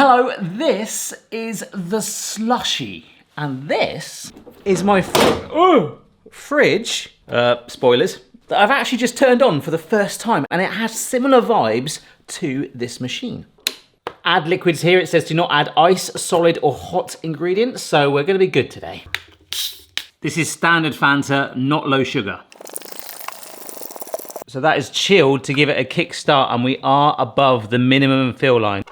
Hello, this is the slushie, and this is my fridge, spoilers, that I've actually just turned on for the first time, and it has similar vibes to this machine. Add liquids here, it says do not add ice, solid or hot ingredients, so we're gonna be good today. This is standard Fanta, not low sugar. So that is chilled to give it a kickstart, and we are above the minimum fill line.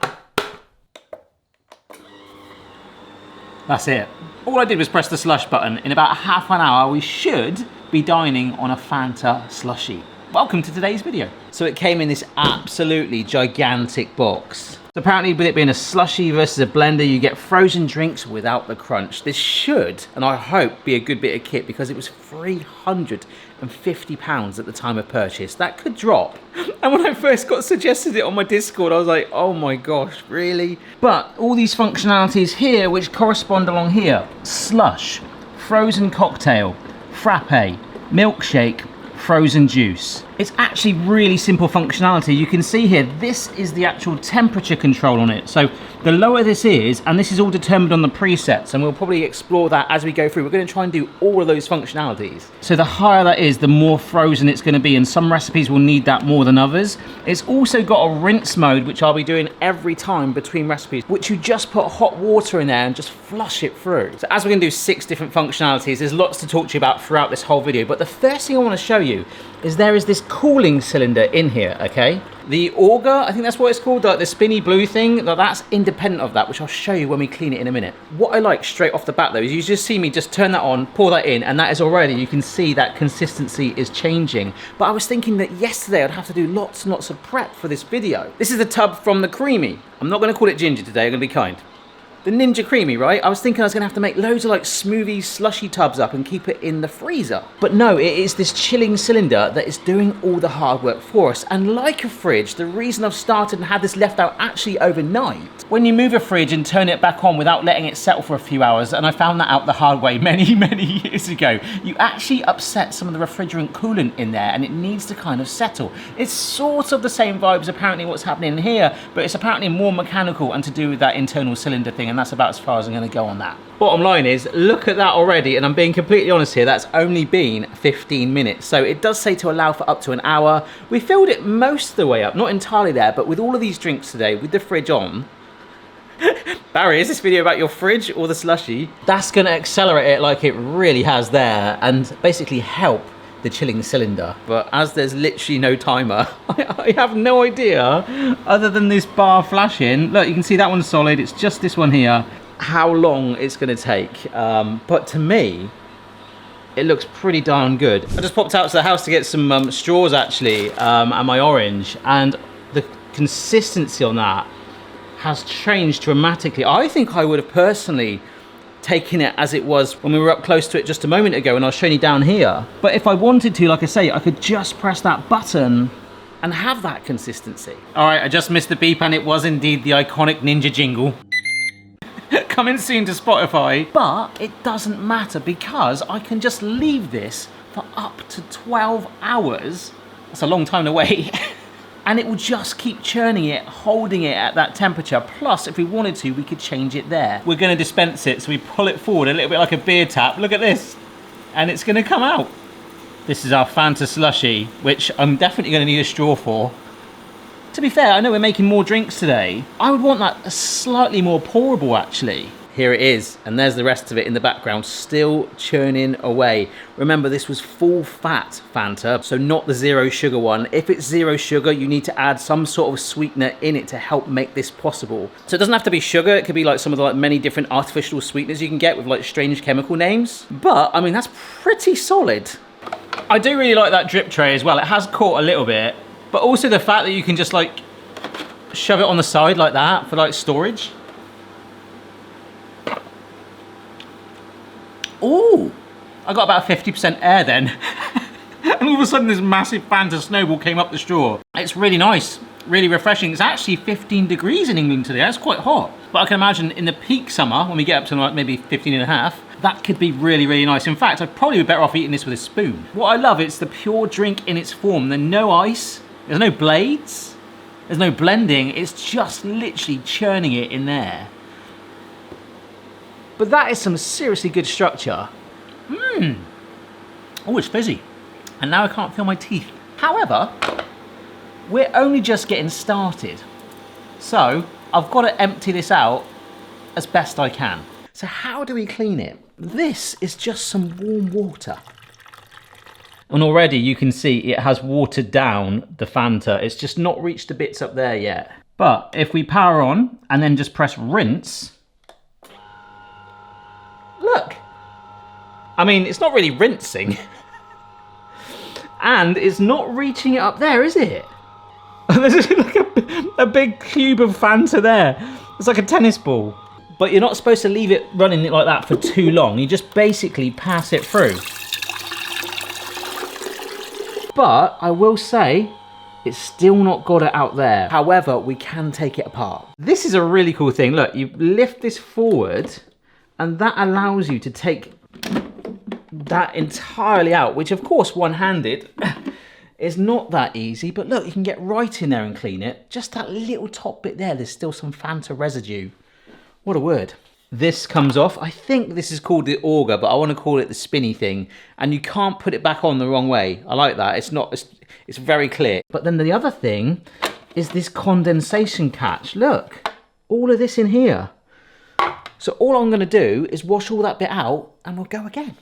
That's it. All I did was press the slush button. In about half an hour, we should be dining on a Fanta slushie. Welcome to today's video. So it came in this absolutely gigantic box. So apparently with it being a slushie versus a blender, you get frozen drinks without the crunch. This should, and I hope, be a good bit of kit because it was £350 at the time of purchase. That could drop. And when I first got suggested it on my Discord, I was like, oh my gosh, really? But all these functionalities here, which correspond along here: slush, frozen cocktail, frappe, milkshake, frozen juice. It's actually really simple functionality. You can see here, this is the actual temperature control on it. So the lower this is, and this is all determined on the presets, and we'll probably explore that as we go through. We're gonna try and do all of those functionalities. So the higher that is, the more frozen it's gonna be, and some recipes will need that more than others. It's also got a rinse mode, which I'll be doing every time between recipes, which you just put hot water in there and just flush it through. So as we're gonna do 6 different functionalities, there's lots to talk to you about throughout this whole video, but the first thing I wanna show you is there is this cooling cylinder in here, okay? The auger, I think that's what it's called, like the spinny blue thing, that's independent of that, which I'll show you when we clean it in a minute. What I like straight off the bat though is you just see me just turn that on, pour that in, and that is already, you can see that consistency is changing. But I was thinking that yesterday I'd have to do lots and lots of prep for this video. This is the tub from the Creamy. I'm not gonna call it ginger today, I'm gonna be kind. The Ninja Creamy, right? I was thinking I was gonna have to make loads of like smoothie slushy tubs up and keep it in the freezer. But no, it is this chilling cylinder that is doing all the hard work for us. And like a fridge, the reason I've started and had this left out actually overnight, when you move a fridge and turn it back on without letting it settle for a few hours, and I found that out the hard way many years ago, you actually upset some of the refrigerant coolant in there and it needs to kind of settle. It's sort of the same vibes apparently what's happening here, but it's apparently more mechanical and to do with that internal cylinder thing, and that's about as far as I'm gonna go on that. Bottom line is, look at that already, and I'm being completely honest here, that's only been 15 minutes. So it does say to allow for up to an hour. We filled it most of the way up, not entirely there, but with all of these drinks today, with the fridge on. Barry, is this video about your fridge or the slushie? That's gonna accelerate it like it really has there, and basically help the chilling cylinder. But as there's literally no timer, I have no idea, other than this bar flashing. Look, you can see that one's solid, it's just this one here, how long it's gonna take. But to me, it looks pretty darn good. I just popped out to the house to get some straws actually, and my orange, and the consistency on that has changed dramatically. I think I would have personally taking it as it was when we were up close to it just a moment ago and I was showing you down here. But if I wanted to, like I say, I could just press that button and have that consistency. All right, I just missed the beep and it was indeed the iconic Ninja jingle. Coming soon to Spotify. But it doesn't matter because I can just leave this for up to 12 hours. That's a long time to wait. And it will just keep churning it, holding it at that temperature. Plus, if we wanted to, we could change it there. We're gonna dispense it, so we pull it forward a little bit like a beer tap. Look at this. And it's gonna come out. This is our Fanta slushie, which I'm definitely gonna need a straw for. To be fair, I know we're making more drinks today. I would want that slightly more pourable, actually. Here it is, and there's the rest of it in the background, still churning away. Remember, this was full fat Fanta, so not the 0 sugar one. If it's 0 sugar, you need to add some sort of sweetener in it to help make this possible. So it doesn't have to be sugar, it could be like some of the many different artificial sweeteners you can get with like strange chemical names. But, I mean, that's pretty solid. I do really like that drip tray as well. It has caught a little bit, but also the fact that you can just like shove it on the side like that for like storage. Ooh, I got about 50% air then. And all of a sudden this massive Fanta snowball came up the straw. It's really nice, really refreshing. It's actually 15 degrees in England today, that's quite hot. But I can imagine in the peak summer, when we get up to like maybe 15 and a half, that could be really, really nice. In fact, I'd probably be better off eating this with a spoon. What I love, it's the pure drink in its form. There's no ice, there's no blades. There's no blending, it's just literally churning it in there. But that is some seriously good structure. Oh, it's fizzy. And now I can't feel my teeth. However, we're only just getting started. So I've got to empty this out as best I can. So how do we clean it? This is just some warm water. And already you can see it has watered down the Fanta. It's just not reached the bits up there yet. But if we power on and then just press rinse, look. I mean, it's not really rinsing. And it's not reaching it up there, is it? There's like a big cube of Fanta there. It's like a tennis ball. But you're not supposed to leave it running like that for too long. You just basically pass it through. But I will say, it's still not got it out there. However, we can take it apart. This is a really cool thing. Look, you lift this forward and that allows you to take that entirely out, which of course one-handed is not that easy, but look, you can get right in there and clean it. Just that little top bit there, there's still some Fanta residue. What a word. This comes off. I think this is called the auger, but I want to call it the spinny thing. And you can't put it back on the wrong way. I like that. It's very clear. But then the other thing is this condensation catch. Look, all of this in here. So all I'm going to do is wash all that bit out and we'll go again.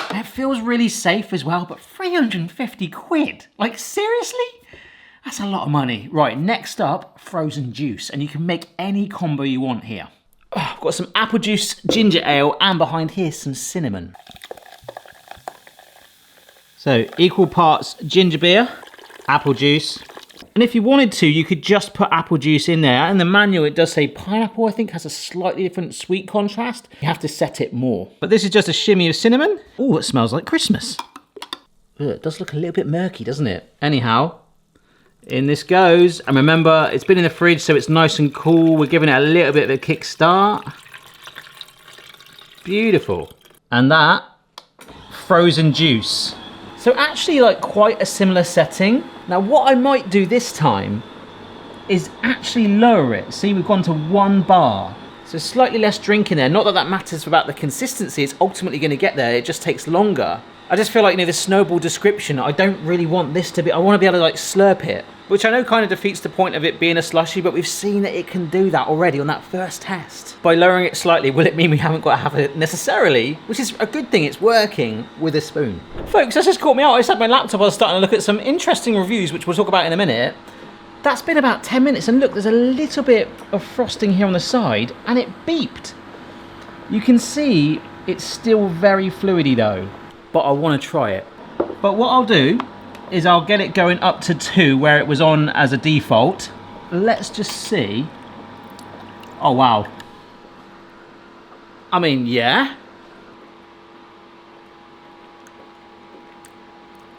And it feels really safe as well, but 350 quid? Like, seriously? That's a lot of money. Right, next up, frozen juice. And you can make any combo you want here. Oh, I've got some apple juice, ginger ale, and behind here some cinnamon. So, equal parts ginger beer, apple juice. And if you wanted to, you could just put apple juice in there. In the manual, it does say pineapple, I think, has a slightly different sweet contrast. You have to set it more. But this is just a shimmy of cinnamon. Oh, it smells like Christmas. Ugh, it does look a little bit murky, doesn't it? Anyhow, in this goes. And remember, it's been in the fridge, so it's nice and cool. We're giving it a little bit of a kickstart. Beautiful. And that, frozen juice. So actually, like, quite a similar setting. Now, what I might do this time is actually lower it. See, we've gone to 1 bar. So slightly less drink in there. Not that that matters about the consistency. It's ultimately going to get there. It just takes longer. I just feel like, you know, the snowball description, I don't really want this to be... I want to be able to, like, slurp it. Which I know kind of defeats the point of it being a slushie, but we've seen that it can do that already on that first test. By lowering it slightly, will it mean we haven't got to have it necessarily? Which is a good thing, it's working with a spoon. Folks, that's just caught me out. I just had my laptop, I was starting to look at some interesting reviews, which we'll talk about in a minute. That's been about 10 minutes, and look, there's a little bit of frosting here on the side, and it beeped. You can see it's still very fluidy though, but I want to try it. But what I'll do is I'll get it going up to 2 where it was on as a default. Let's just see. Oh, wow. I mean, yeah.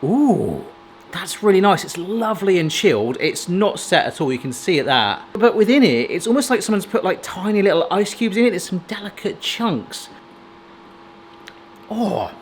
Ooh, that's really nice. It's lovely and chilled. It's not set at all, you can see it there. But within it, it's almost like someone's put like tiny little ice cubes in it. There's some delicate chunks. Oh.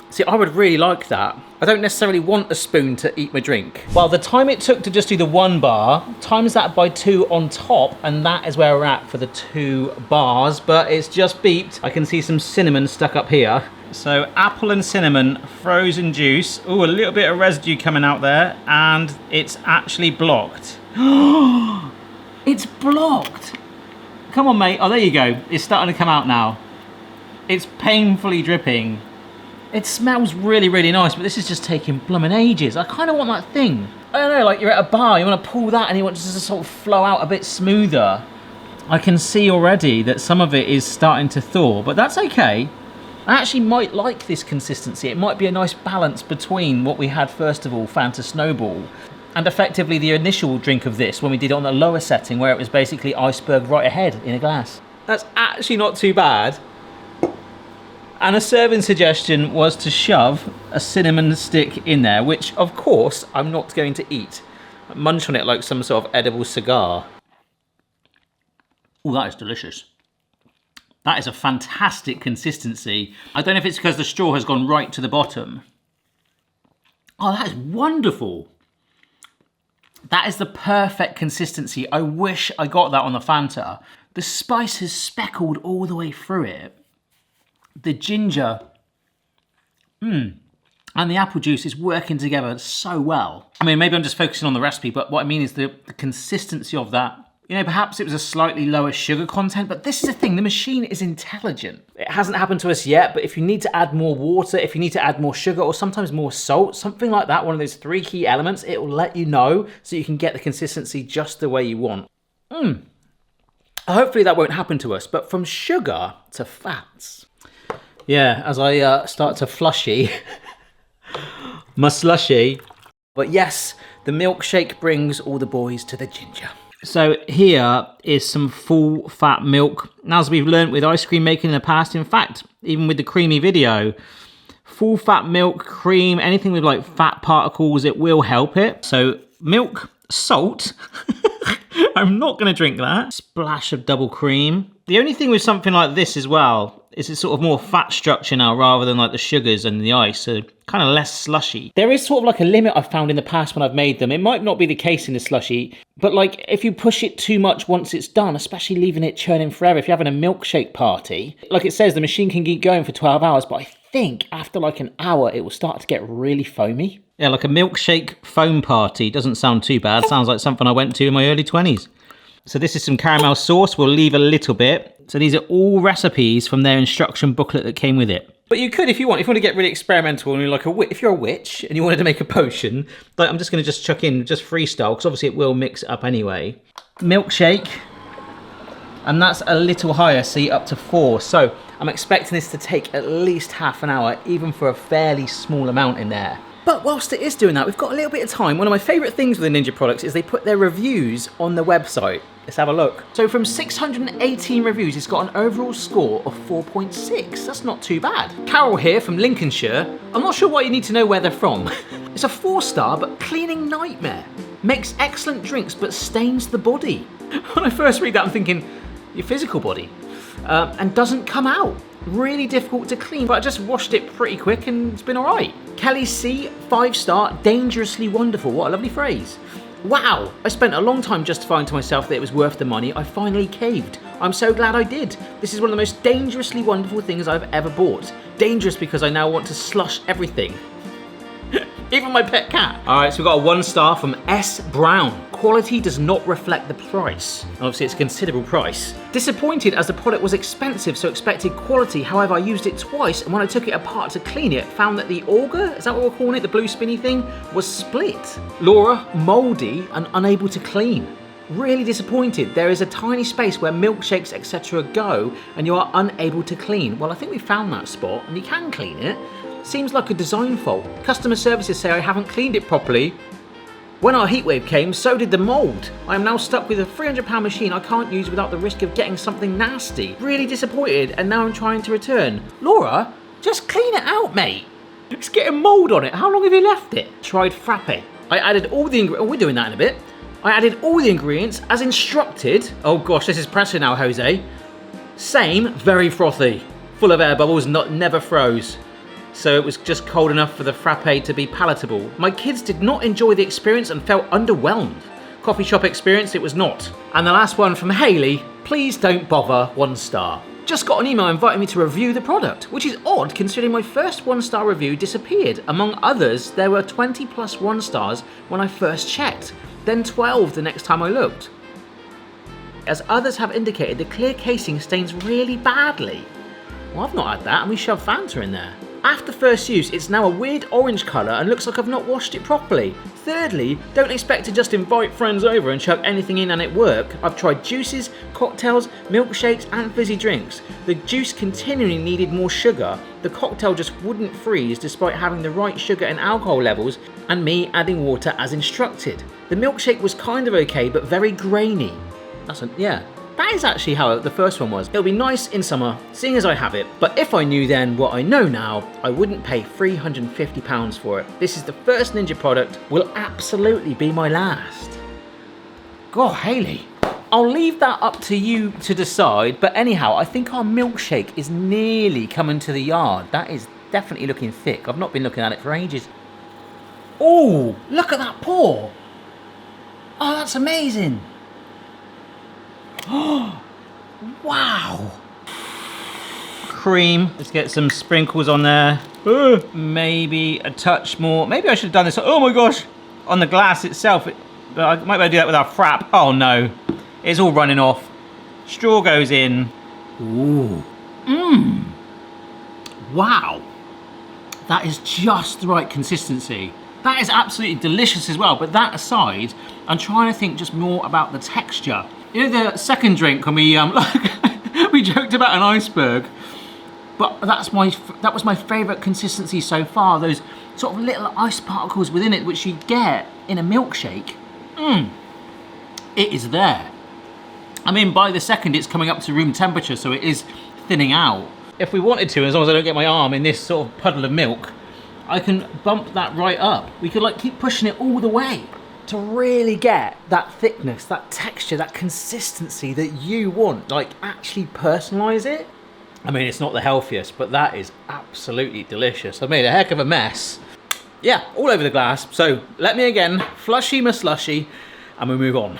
See, I would really like that. I don't necessarily want a spoon to eat my drink. Well, the time it took to just do the 1 bar, times that by 2 on top, and that is where we're at for the 2 bars, but it's just beeped. I can see some cinnamon stuck up here. So apple and cinnamon, frozen juice. Ooh, a little bit of residue coming out there, and it's actually blocked. It's blocked. Come on, mate. Oh, there you go. It's starting to come out now. It's painfully dripping. It smells really, really nice, but this is just taking blooming ages. I kind of want that thing. I don't know, like you're at a bar, you want to pull that and you want it to sort of flow out a bit smoother. I can see already that some of it is starting to thaw, but that's okay. I actually might like this consistency. It might be a nice balance between what we had first of all, Fanta Snowball, and effectively the initial drink of this when we did it on the lower setting where it was basically iceberg right ahead in a glass. That's actually not too bad. And a serving suggestion was to shove a cinnamon stick in there, which of course I'm not going to eat. I munch on it like some sort of edible cigar. Oh, that is delicious. That is a fantastic consistency. I don't know if it's because the straw has gone right to the bottom. Oh, that is wonderful. That is the perfect consistency. I wish I got that on the Fanta. The spice has speckled all the way through it. The ginger, and the apple juice is working together so well. I mean, maybe I'm just focusing on the recipe, but what I mean is the consistency of that. You know, perhaps it was a slightly lower sugar content, but this is the thing, the machine is intelligent. It hasn't happened to us yet, but if you need to add more water, if you need to add more sugar, or sometimes more salt, something like that, one of those 3 key elements, it will let you know so you can get the consistency just the way you want. Hopefully that won't happen to us, but from sugar to fats. Yeah, as I start to flushy my slushie. But yes, the milkshake brings all the boys to the ginger. So here is some full fat milk. Now, as we've learned with ice cream making in the past, in fact, even with the creamy video, full fat milk, cream, anything with like fat particles, it will help it. So milk, salt. I'm not going to drink that. Splash of double cream. The only thing with something like this as well is it's sort of more fat structure now rather than like the sugars and the ice, so kind of less slushy. There is sort of like a limit I've found in the past when I've made them. It might not be the case in the slushie, but like if you push it too much once it's done, especially leaving it churning forever, if you're having a milkshake party, like it says, the machine can keep going for 12 hours, but I think after like an hour, it will start to get really foamy. Yeah, like a milkshake foam party doesn't sound too bad. Sounds like something I went to in my early 20s. So this is some caramel sauce. We'll leave a little bit. So these are all recipes from their instruction booklet that came with it. But you could, if you want to get really experimental and you're like if you're a witch and you wanted to make a potion, like I'm just going to just chuck in just freestyle because obviously it will mix it up anyway. Milkshake, and that's a little higher, see, up to 4. So I'm expecting this to take at least half an hour, even for a fairly small amount in there. But whilst it is doing that, we've got a little bit of time. One of my favourite things with the Ninja products is they put their reviews on the website. Let's have a look. So from 618 reviews, it's got an overall score of 4.6. That's not too bad. Carol here from Lincolnshire. I'm not sure why you need to know where they're from. It's a 4-star, but cleaning nightmare. Makes excellent drinks, but stains the body. When I first read that, I'm thinking, your physical body. And doesn't come out. Really difficult to clean, but I just washed it pretty quick and it's been all right. Kelly C, 5-star, dangerously wonderful. What a lovely phrase. Wow, I spent a long time justifying to myself that it was worth the money. I finally caved. I'm so glad I did. This is one of the most dangerously wonderful things I've ever bought. Dangerous because I now want to slush everything. Even my pet cat. All right, so we've got a 1-star from S. Brown. Quality does not reflect the price. Obviously, it's a considerable price. Disappointed as the product was expensive, so expected quality. However, I used it twice, and when I took it apart to clean it, found that the auger, is that what we're calling it, the blue spinny thing, was split. Laura, mouldy and unable to clean. Really disappointed. There is a tiny space where milkshakes, etc. go, and you are unable to clean. Well, I think we found that spot, and you can clean it. Seems like a design fault. Customer services say I haven't cleaned it properly. When our heatwave came, so did the mould. I am now stuck with a £300 machine I can't use without the risk of getting something nasty. Really disappointed, and now I'm trying to return. Laura, just clean it out, mate. It's getting mould on it. How long have you left it? Tried frappe. I added all the ingredients. Oh, we're doing that in a bit. I added all the ingredients as instructed. Oh gosh, this is pressure now, Jose. Same, very frothy. Full of air bubbles, never froze. So it was just cold enough for the frappe to be palatable. My kids did not enjoy the experience and felt underwhelmed. Coffee shop experience, it was not. And the last one from Hayley, please don't bother, 1-star. Just got an email inviting me to review the product, which is odd considering my first 1-star review disappeared. Among others, there were 20 plus 1-stars when I first checked, then 12 the next time I looked. As others have indicated, the clear casing stains really badly. Well, I've not had that, and we shoved Fanta in there. After first use, it's now a weird orange colour and looks like I've not washed it properly. Thirdly, don't expect to just invite friends over and chuck anything in and it work. I've tried juices, cocktails, milkshakes and fizzy drinks. The juice continually needed more sugar. The cocktail just wouldn't freeze despite having the right sugar and alcohol levels and me adding water as instructed. The milkshake was kind of okay but very grainy. That is actually how the first one was. It'll be nice in summer, seeing as I have it, but if I knew then what I know now, I wouldn't pay £350 for it. This is the first Ninja product, will absolutely be my last. God, Hayley. I'll leave that up to you to decide, but anyhow, I think our milkshake is nearly coming to the yard. That is definitely looking thick. I've not been looking at it for ages. Oh, look at that pour. Oh, that's amazing. Oh, wow. Cream. Let's get some sprinkles on there. Maybe a touch more. Maybe I should have done this. Oh my gosh. On the glass itself. But I might be able to do that with our frappe. Oh no. It's all running off. Straw goes in. Ooh. Mmm. Wow. That is just the right consistency. That is absolutely delicious as well. But that aside, I'm trying to think just more about the texture. You know the second drink when we we joked about an iceberg, but that was my favourite consistency so far. Those sort of little ice particles within it, which you get in a milkshake. It is there. I mean, by the second, it's coming up to room temperature, so it is thinning out. If we wanted to, as long as I don't get my arm in this sort of puddle of milk, I can bump that right up. We could like keep pushing it all the way to really get that thickness, that texture, that consistency that you want. Like actually personalize it. I mean, it's not the healthiest, but that is absolutely delicious. I made a heck of a mess. Yeah, all over the glass. So let me again flushy my slushy and we move on.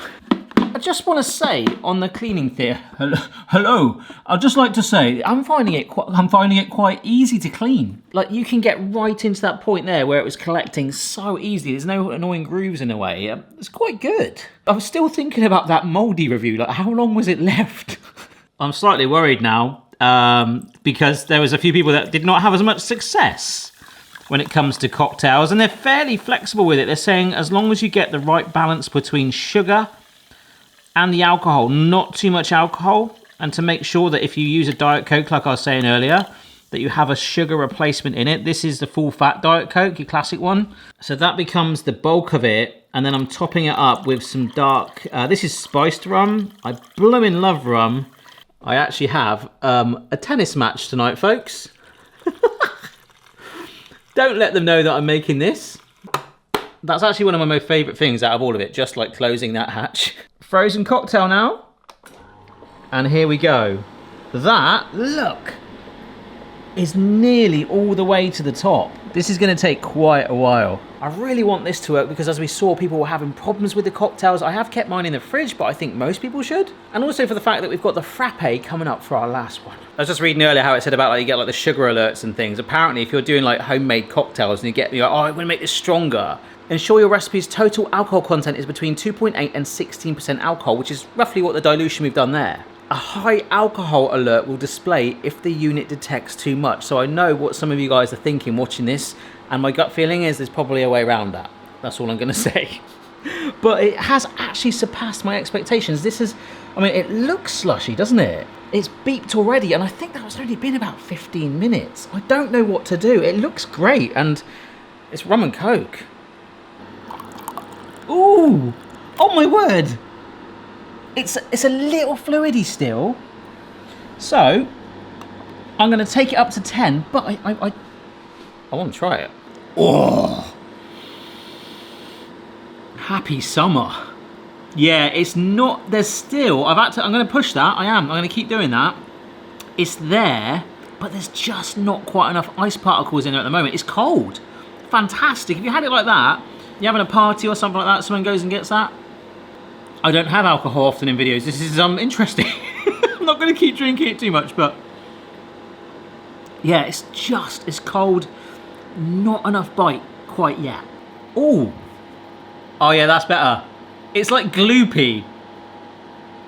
I just want to say on the cleaning there, hello. I'd just like to say I'm finding it quite easy to clean. Like you can get right into that point there where it was collecting so easily. There's no annoying grooves in a way. It's quite good. I was still thinking about that mouldy review. Like how long was it left? I'm slightly worried now because there was a few people that did not have as much success when it comes to cocktails, and they're fairly flexible with it. They're saying as long as you get the right balance between sugar and the alcohol, not too much alcohol, and to make sure that if you use a Diet Coke, like I was saying earlier, that you have a sugar replacement in it. This is the full fat Diet Coke, your classic one. So that becomes the bulk of it, and then I'm topping it up with some dark, this is spiced rum. I bloomin' love rum. I actually have a tennis match tonight, folks. Don't let them know that I'm making this. That's actually one of my most favourite things out of all of it, just like closing that hatch. Frozen cocktail now. And here we go. That, look, is nearly all the way to the top. This is going to take quite a while. I really want this to work because as we saw, people were having problems with the cocktails. I have kept mine in the fridge, but I think most people should. And also for the fact that we've got the frappe coming up for our last one. I was just reading earlier how it said about like you get like the sugar alerts and things. Apparently, if you're doing like homemade cocktails and you're like, oh, I want to make this stronger, ensure your recipe's total alcohol content is between 2.8 and 16% alcohol, which is roughly what the dilution we've done there. A high alcohol alert will display if the unit detects too much. So I know what some of you guys are thinking watching this, and my gut feeling is there's probably a way around that. That's all I'm going to say. But it has actually surpassed my expectations. This is, I mean, it looks slushy, doesn't it? It's beeped already, and I think that's only been about 15 minutes. I don't know what to do. It looks great, and it's rum and coke. Ooh! Oh my word! It's a little fluidy still. So, I'm going to take it up to 10, but I want to try it. Oh! Happy summer. Yeah, it's not, there's still, I'm going to push that, I'm going to keep doing that. It's there, but there's just not quite enough ice particles in there at the moment. It's cold. Fantastic. If you had it like that, you're having a party or something like that, someone goes and gets that. I don't have alcohol often in videos. This is interesting. I'm not going to keep drinking it too much, but yeah, it's cold. Not enough bite quite yet. Ooh. Oh yeah, that's better. It's like gloopy.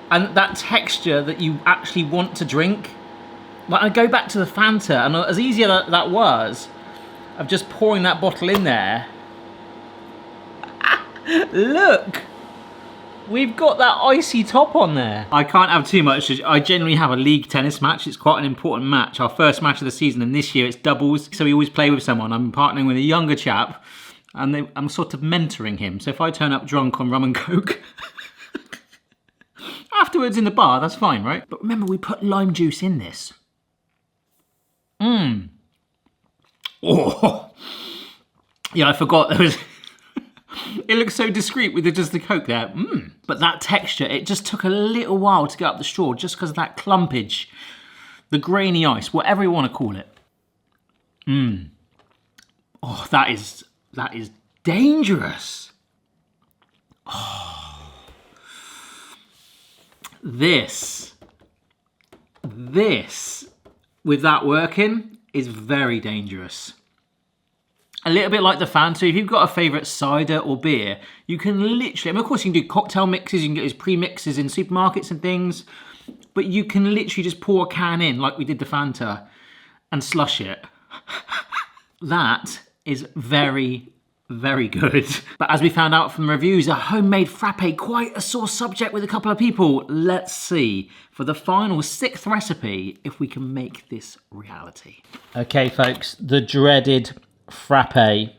And that texture that you actually want to drink. Like I go back to the Fanta, and as easy as that was, of just pouring that bottle in there. Look! We've got that icy top on there. I can't have too much. I generally have a league tennis match. It's quite an important match. Our first match of the season, and this year it's doubles. So we always play with someone. I'm partnering with a younger chap, and I'm sort of mentoring him. So if I turn up drunk on rum and coke, afterwards in the bar, that's fine, right? But remember, we put lime juice in this. Mmm. Oh. Yeah, I forgot there was... It looks so discreet with just the coke there. But that texture, it just took a little while to get up the straw just because of that clumpage, the grainy ice, whatever you want to call it. Oh, that is dangerous. Oh. This, with that working, is very dangerous. A little bit like the Fanta, if you've got a favourite cider or beer, you can literally, I mean, of course you can do cocktail mixes, you can get those pre-mixes in supermarkets and things, but you can literally just pour a can in, like we did the Fanta, and slush it. That is very, very good. But as we found out from the reviews, a homemade frappe, quite a sore subject with a couple of people. Let's see, for the final 6th recipe, if we can make this reality. Okay, folks, the dreaded frappe.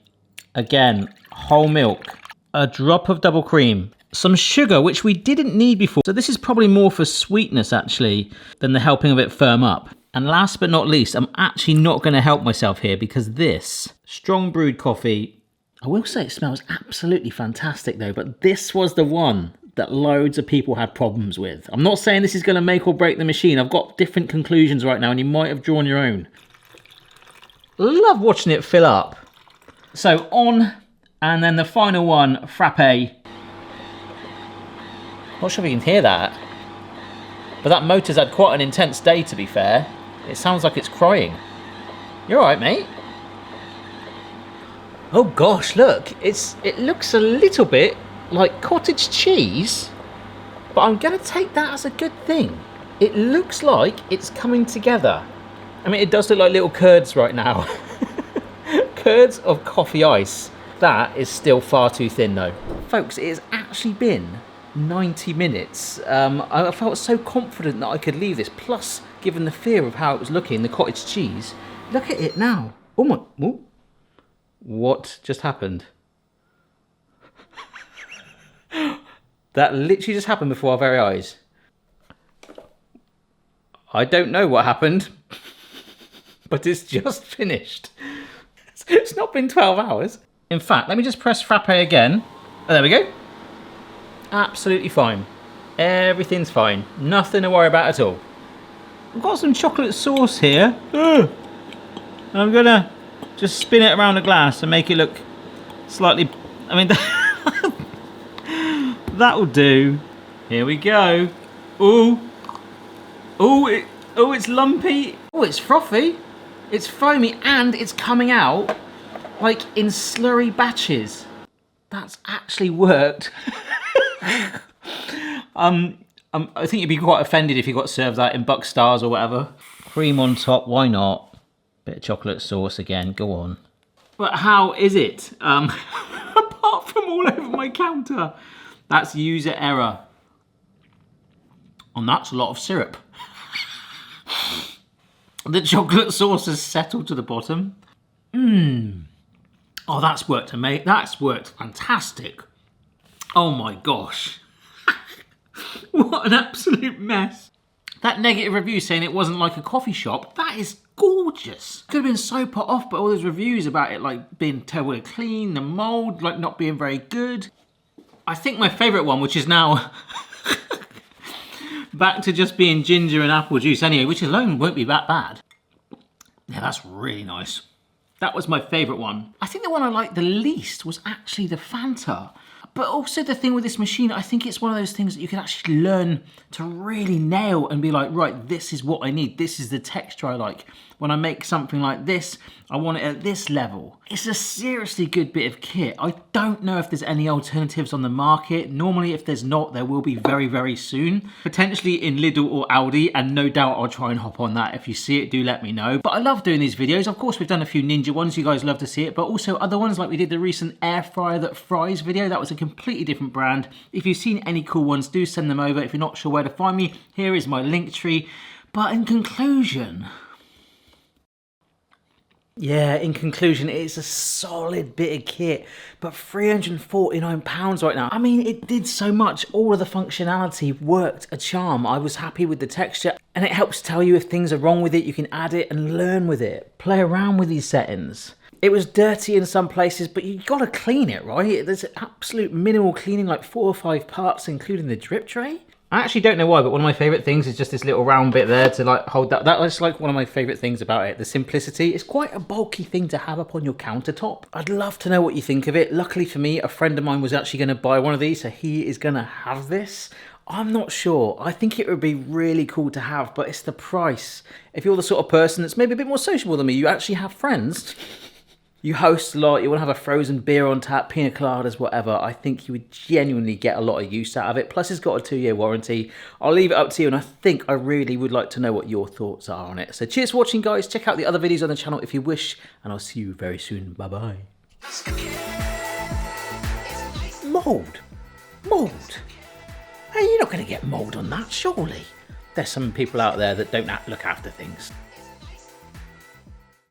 Again, whole milk, a drop of double cream, some sugar, which we didn't need before. So this is probably more for sweetness, actually, than the helping of it firm up. And last but not least, I'm actually not going to help myself here because this strong brewed coffee, I will say it smells absolutely fantastic though, but this was the one that loads of people had problems with. I'm not saying this is going to make or break the machine. I've got different conclusions right now and you might have drawn your own. Love watching it fill up. So on, and then the final one, frappe. Not sure if you can hear that, but that motor's had quite an intense day, to be fair. It sounds like it's crying. You all right, mate? Oh gosh, look, it looks a little bit like cottage cheese, but I'm gonna take that as a good thing. It looks like it's coming together. I mean, it does look like little curds right now. Curds of coffee ice. That is still far too thin though. Folks, it has actually been 90 minutes. I felt so confident that I could leave this. Plus, given the fear of how it was looking, the cottage cheese. Look at it now. Oh my, oh. What just happened? That literally just happened before our very eyes. I don't know what happened. But it's just finished. It's not been 12 hours. In fact, let me just press frappe again. Oh, there we go. Absolutely fine. Everything's fine. Nothing to worry about at all. I've got some chocolate sauce here. I'm gonna just spin it around the glass and make it look slightly, I mean, that'll do. Here we go. Ooh. Ooh, it's lumpy. Oh, it's frothy. It's foamy and it's coming out like in slurry batches. That's actually worked. I think you'd be quite offended if you got served that in Buck Stars or whatever. Cream on top, why not? Bit of chocolate sauce again, go on. But how is it? Apart from all over my counter. That's user error. And that's a lot of syrup. The chocolate sauce has settled to the bottom. Oh, that's worked, mate. That's worked fantastic. Oh my gosh. What an absolute mess. That negative review saying it wasn't like a coffee shop, that is gorgeous. Could have been so put off by all those reviews about it like being terribly clean, the mold like not being very good. I think my favourite one, which is now back to just being ginger and apple juice anyway, which alone won't be that bad. Yeah, that's really nice. That was my favourite one. I think the one I liked the least was actually the Fanta. But also the thing with this machine, I think it's one of those things that you can actually learn to really nail and be like, right, this is what I need. This is the texture I like. When I make something like this, I want it at this level. It's a seriously good bit of kit. I don't know if there's any alternatives on the market. Normally, if there's not, there will be very, very soon. Potentially in Lidl or Aldi, and no doubt I'll try and hop on that. If you see it, do let me know. But I love doing these videos. Of course, we've done a few Ninja ones. You guys love to see it, but also other ones like we did the recent air fryer that fries video. That was a completely different brand. If you've seen any cool ones, do send them over. If you're not sure where to find me, here is my link tree. But in conclusion, it's a solid bit of kit, but £349 right now. I mean, it did so much. All of the functionality worked a charm. I was happy with the texture, and it helps tell you if things are wrong with it. You can add it and learn with it. Play around with these settings. It was dirty in some places, but you gotta clean it, right? There's absolute minimal cleaning, like 4 or 5 parts, including the drip tray. I actually don't know why, but one of my favourite things is just this little round bit there to like hold that. That's like one of my favourite things about it, the simplicity. It's quite a bulky thing to have up on your countertop. I'd love to know what you think of it. Luckily for me, a friend of mine was actually going to buy one of these, so he is going to have this. I'm not sure. I think it would be really cool to have, but it's the price. If you're the sort of person that's maybe a bit more sociable than me, you actually have friends, you host a lot, you want to have a frozen beer on tap, pina coladas, whatever, I think you would genuinely get a lot of use out of it. Plus, it's got a 2-year warranty. I'll leave it up to you, and I think I really would like to know what your thoughts are on it. So cheers for watching, guys. Check out the other videos on the channel if you wish, and I'll see you very soon. Bye-bye. Mould. Mould. Hey, you're not going to get mould on that, surely. There's some people out there that don't look after things.